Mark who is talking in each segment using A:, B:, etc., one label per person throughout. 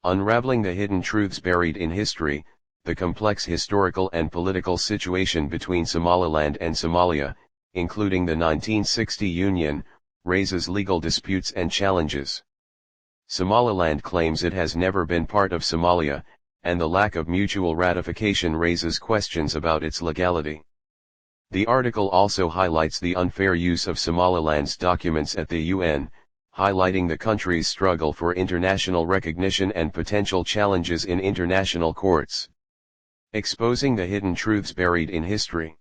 A: Unraveling the hidden truths buried in history, the complex historical and political situation between Somaliland and Somalia, including the 1960 union, raises legal disputes and challenges. Somaliland claims it has never been part of Somalia, and the lack of mutual ratification raises questions about its legality. The article also highlights the unfair use of Somaliland's documents at the UN, highlighting the country's struggle for international recognition and potential challenges in international courts. Exposing the hidden truths buried in history.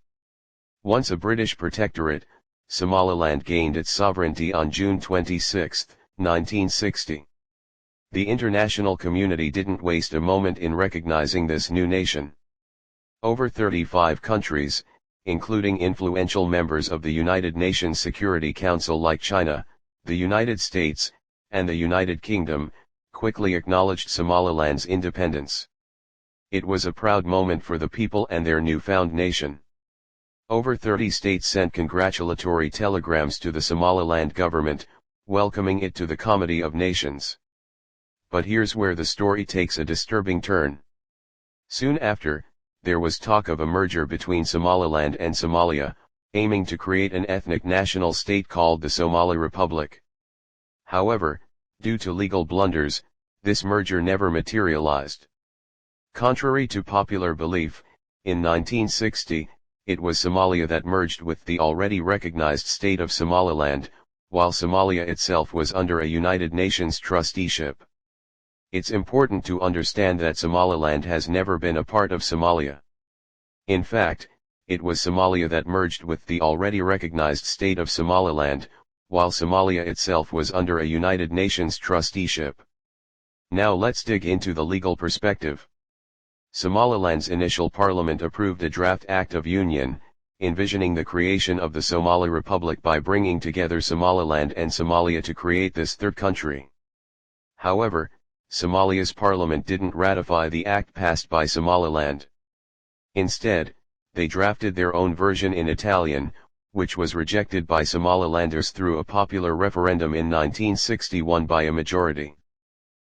A: Once a British protectorate, Somaliland gained its sovereignty on June 26, 1960. The international community didn't waste a moment in recognizing this new nation. Over 35 countries, including influential members of the United Nations Security Council like China, the United States, and the United Kingdom, quickly acknowledged Somaliland's independence. It was a proud moment for the people and their newfound nation. Over 30 states sent congratulatory telegrams to the Somaliland government, welcoming it to the Comity of Nations. But here's where the story takes a disturbing turn. Soon after, there was talk of a merger between Somaliland and Somalia, aiming to create an ethnic national state called the Somali Republic. However, due to legal blunders, this merger never materialized. Contrary to popular belief, in 1960, it was Somalia that merged with the already recognized state of Somaliland, while Somalia itself was under a United Nations trusteeship. It's important to understand that Somaliland has never been a part of Somalia. In fact, it was Somalia that merged with the already recognized state of Somaliland, while Somalia itself was under a United Nations trusteeship. Now let's dig into the legal perspective. Somaliland's initial parliament approved a draft Act of Union, envisioning the creation of the Somali Republic by bringing together Somaliland and Somalia to create this third country. However, Somalia's parliament didn't ratify the act passed by Somaliland. Instead, they drafted their own version in Italian, which was rejected by Somalilanders through a popular referendum in 1961 by a majority.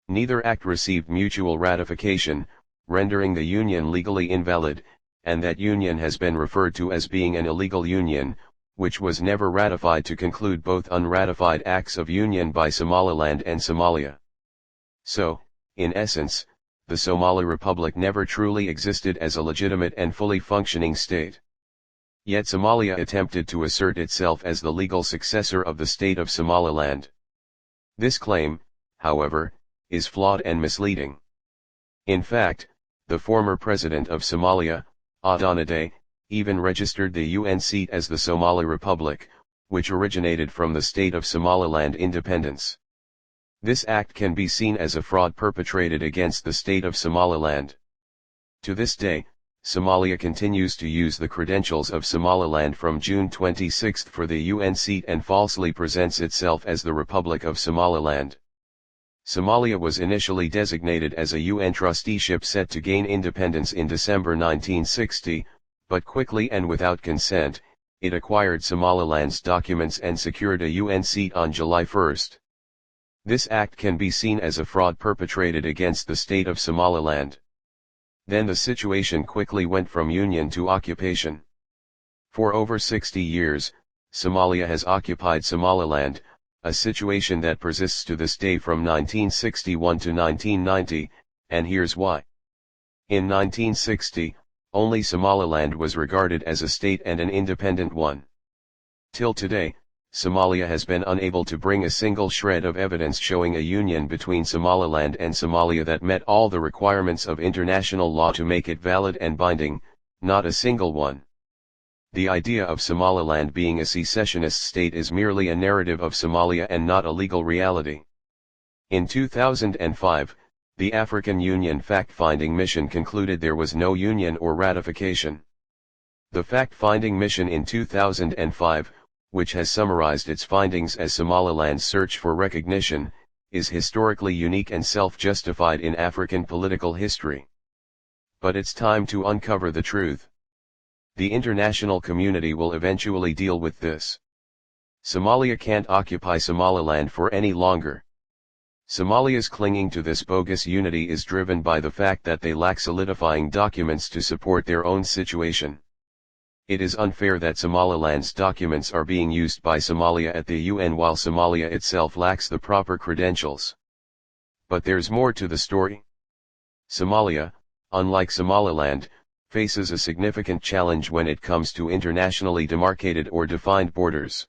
A: Neither act received mutual ratification, rendering the union legally invalid, and that union has been referred to as being an illegal union, which was never ratified to conclude both unratified acts of union by Somaliland and Somalia. So, in essence, the Somali Republic never truly existed as a legitimate and fully functioning state. Yet Somalia attempted to assert itself as the legal successor of the state of Somaliland. This claim, however, is flawed and misleading. In fact, the former president of Somalia, Adanade, even registered the UN seat as the Somali Republic, which originated from the state of Somaliland independence. This act can be seen as a fraud perpetrated against the state of Somaliland. To this day, Somalia continues to use the credentials of Somaliland from June 26 for the UN seat and falsely presents itself as the Republic of Somaliland. Somalia was initially designated as a UN trusteeship set to gain independence in December 1960, but quickly and without consent, it acquired Somaliland's documents and secured a UN seat on July 1. This act can be seen as a fraud perpetrated against the state of Somaliland. Then the situation quickly went from union to occupation. For over 60 years, Somalia has occupied Somaliland, a situation that persists to this day from 1961 to 1990, and here's why. In 1960, only Somaliland was regarded as a state and an independent one. Till today, Somalia has been unable to bring a single shred of evidence showing a union between Somaliland and Somalia that met all the requirements of international law to make it valid and binding, not a single one. The idea of Somaliland being a secessionist state is merely a narrative of Somalia and not a legal reality. In 2005, the African Union Fact-Finding Mission concluded there was no union or ratification. The fact-finding mission in 2005, which has summarized its findings as Somaliland's search for recognition, is historically unique and self-justified in African political history. But it's time to uncover the truth. The international community will eventually deal with this. Somalia can't occupy Somaliland for any longer. Somalia's clinging to this bogus unity is driven by the fact that they lack solidifying documents to support their own situation. It is unfair that Somaliland's documents are being used by Somalia at the UN while Somalia itself lacks the proper credentials. But there's more to the story. Somalia, unlike Somaliland, faces a significant challenge when it comes to internationally demarcated or defined borders.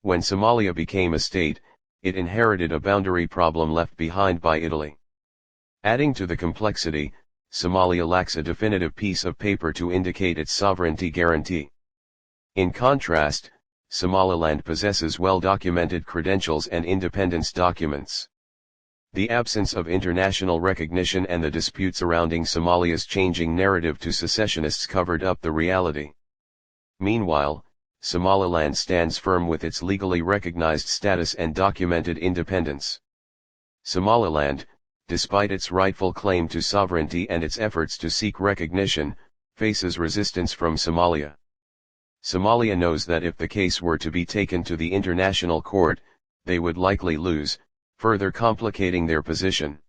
A: When Somalia became a state, it inherited a boundary problem left behind by Italy. Adding to the complexity, Somalia lacks a definitive piece of paper to indicate its sovereignty guarantee. In contrast, Somaliland possesses well-documented credentials and independence documents. The absence of international recognition and the dispute surrounding Somalia's changing narrative to secessionists covered up the reality. Meanwhile, Somaliland stands firm with its legally recognized status and documented independence. Somaliland, despite its rightful claim to sovereignty and its efforts to seek recognition, faces resistance from Somalia. Somalia knows that if the case were to be taken to the international court, they would likely lose, further complicating their position.